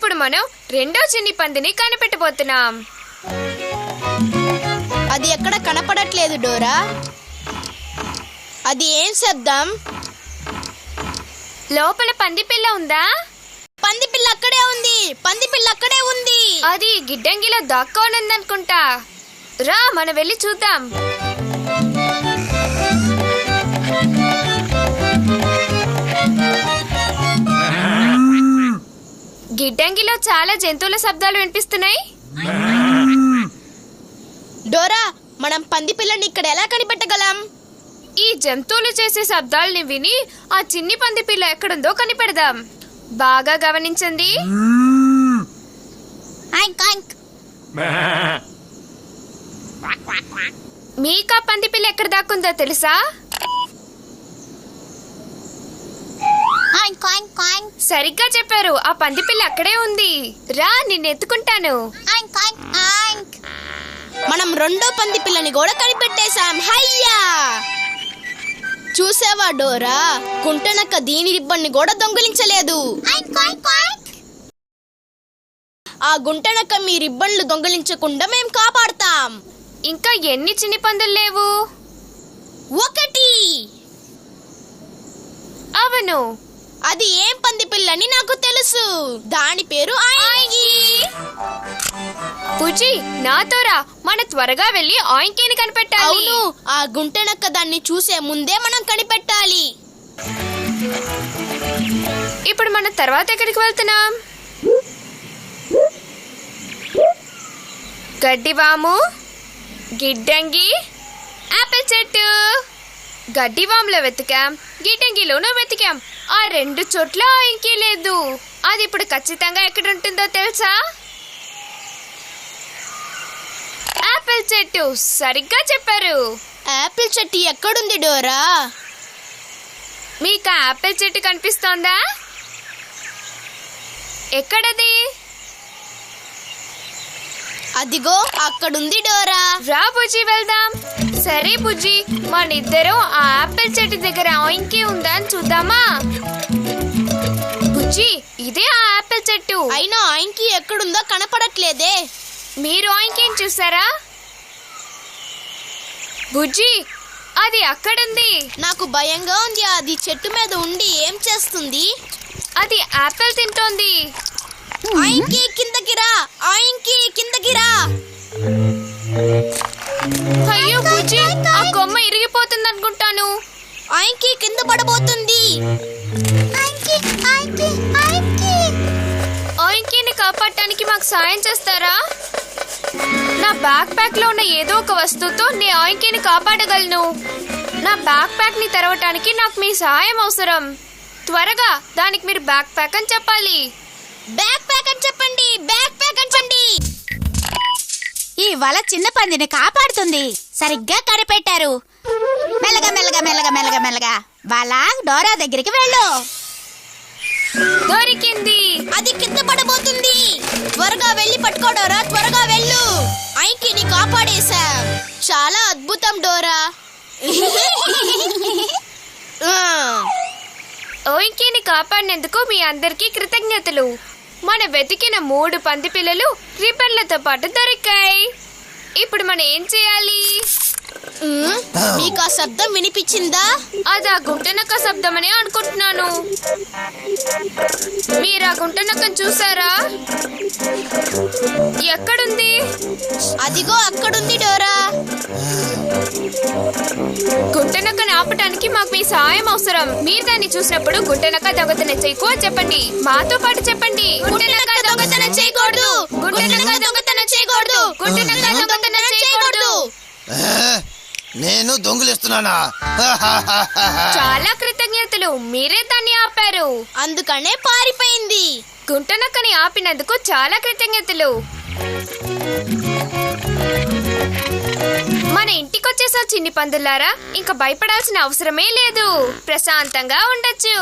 ఇప్పుడు మనం రెండో చిన్ని పందిని కనిపెట్టబోతున్నాం. అది ఎక్కడ కనపడట్లేదు డోరా. అది ఏం శబ్దం? లోపల పంది పిల్ల ఉందా? పంది పిల్ల అక్కడే ఉంది. పంది పిల్ల అక్కడే ఉంది. అది గిడ్డంగిలో దాక్కోనుందనుకుంటా. రా మనం వెళ్ళి చూద్దాం. గిడ్డంగిలో చాలా జంతువుల శబ్దాలు వినిపిస్తున్నాయి. డోరా, మనం పంది పిల్లని ఇక్కడ ఎలా కనిపెట్టగలం? ఈ జంతువులు చేసే శబ్దాలని విని ఆ చిన్ని పంది పిల్ల ఎక్కడుందో కనిపెడదాం. బాగా గమనించండి. మీకా పంది పిల్ల ఎక్కడ దాక్కుందో తెలుసా? సరిగ్గా చెప్పారు. ఆ పంది పిల్ల అక్కడే ఉంది. రా నిన్నెత్తుకుంటాను. మనం రెండో పంది పిల్లని కూడా కనిపెట్టేశాం. హయ్యా! చూసావా డోరా, కుంటనక్క దీని రిబ్బన్ని కూడా దొంగిలించలేదు. ఆ గుంటనక్క మీ రిబ్బన్లు దొంగిలించకుండా మేం కాపాడతాం. ఇంకా ఎన్ని చిన్ని పందులు లేవు? 1. అవును, అది ఏం పంది పిల్లని నాకు తెలుసు. దాని పేరు ఆయింకీ. పూజీ, నాతోరా. మన త్వరగా వెళ్ళి ఆయింకీని కనిపెట్టాలి. అవును, ఆ గుంటనక్క దాన్ని చూసే ముందే మనం కనిపెట్టాలి. ఇప్పుడు మనం తర్వాత ఎక్కడికి వెళ్తున్నాం? గడ్డివాము, గిడ్డంగి, ఆపిల్ చెట్టు. గడ్డివాములో వెతికాం, గిడ్డంగిలోనూ వెతికాం. ఆ 2 చోట్ల ఆయింకీ లేదు. అది ఇప్పుడు ఖచ్చితంగా ఎక్కడుంటుందో తెలుసా? ఆపిల్ చెట్టు. సరిగ్గా చెప్పారు. ఆపిల్ చెట్టు ఎక్కడుంది డోరా? మీకు ఆపిల్ చెట్టు కనిపిస్తోందా? ఎక్కడది? అదిగో అక్కడుంది డోరా. రా బుజ్జి, వెళ్దాం. సరే బుజ్జి, మనిద్దరం ఆ ఆపిల్ చెట్టు దగ్గర ఆయింకీ ఉందా అని చూద్దామా? బుజ్జి, ఇదే ఆ ఆపిల్ చెట్టు. అయినా ఆయింకీ ఎక్కడుందో కనపడట్లేదే. మీరు ఆయింకీని చూసారా? బుజ్జి, అది అక్కడుంది. నాకు భయంగా ఉంది. అది చెట్టు మీద ఉండి ఏం చేస్తుంది? అది ఆపిల్ తింటోంది. ఆయింకీ కిందకి రా. ఆయింకీ కిందకి రా. అయ్యో బుజ్జి, ఆ కొమ్మ ఇరిగిపోతుంది అనుకుంటాను. ఆయింకీ కింద పడబోతుంది. ఆయింకీని కాపాడటానికి మాకు సాయం చేస్తారా? నా బ్యాక్ ప్యాక్ లో ఉన్న ఏదో ఒక వస్తువుతో నేను ఆయింకీని కాపాడగలను. నా బ్యాక్ ప్యాక్ ని తెరవటానికి నాకు మీ సహాయం అవసరం. త్వరగా దానికి మీరు బ్యాక్ ప్యాక్ అని చెప్పాలి. బ్యాక్ ప్యాక్ అని చెప్పండి. బ్యాక్ ప్యాక్ అని చెప్పండి. ఈ వల చిన్న పందిని కాపాడుతుంది. సరిగ్గా కనిపెట్టారు. మెల్లగా మెల్లగా మెల్లగా మెల్లగా మెల్లగా వాళ్ళ డోరా దగ్గరికి వెళ్ళు. దొరికింది. అది కింద పడబోతుంది. త్వరగా వెళ్ళి పట్టుకో డోరా, త్వరగా వెళ్ళు. ఆయింకీని కాపాడేశాం. చాలా అద్భుతం డోరా. ఆయింకీని కాపాడినందుకు మీ అందరికీ కృతజ్ఞతలు. మన వెతికిన 3 పంది పిల్లలు రిబ్బన్లతో పాటు దొరికాయి. ఇప్పుడు మనం ఏం చేయాలి? మీకు ఆ శబ్దం వినిపించిందా? అది ఆ గుంటనక్క శబ్దమని అనుకుంటున్నాను. మీరు ఆ గుంటనక్కను చూసారా? ఎక్కడుంది? అదిగో అక్కడుంది డోరా. గుంటనక్కను ఆపటానికి మాకు మీ సహాయం అవసరం. మీరు దాన్ని చూసినప్పుడు గుంటనక్క దొంగతనం చేయకు అని చెప్పండి. మాతో పాటు చెప్పండి. గుంటనక్క దొంగతనం చేయకూడదు. గుంటనక్క దొంగతనం చేయకూడదు. గుంటనక్క దొంగతనం చేయకూడదు. నేను దొంగిలిస్తున్నానా? చాలా కృతజ్ఞతలు. మీరే దాన్ని ఆపారు. అందుకనే పారిపోయింది. గుంటనక్కని ఆపినందుకు చాలా కృతజ్ఞతలు. మన ఇంటికొచ్చేసా చిన్ని పందులారా. ఇంకా భయపడాల్సిన అవసరమే లేదు. ప్రశాంతంగా ఉండొచ్చు.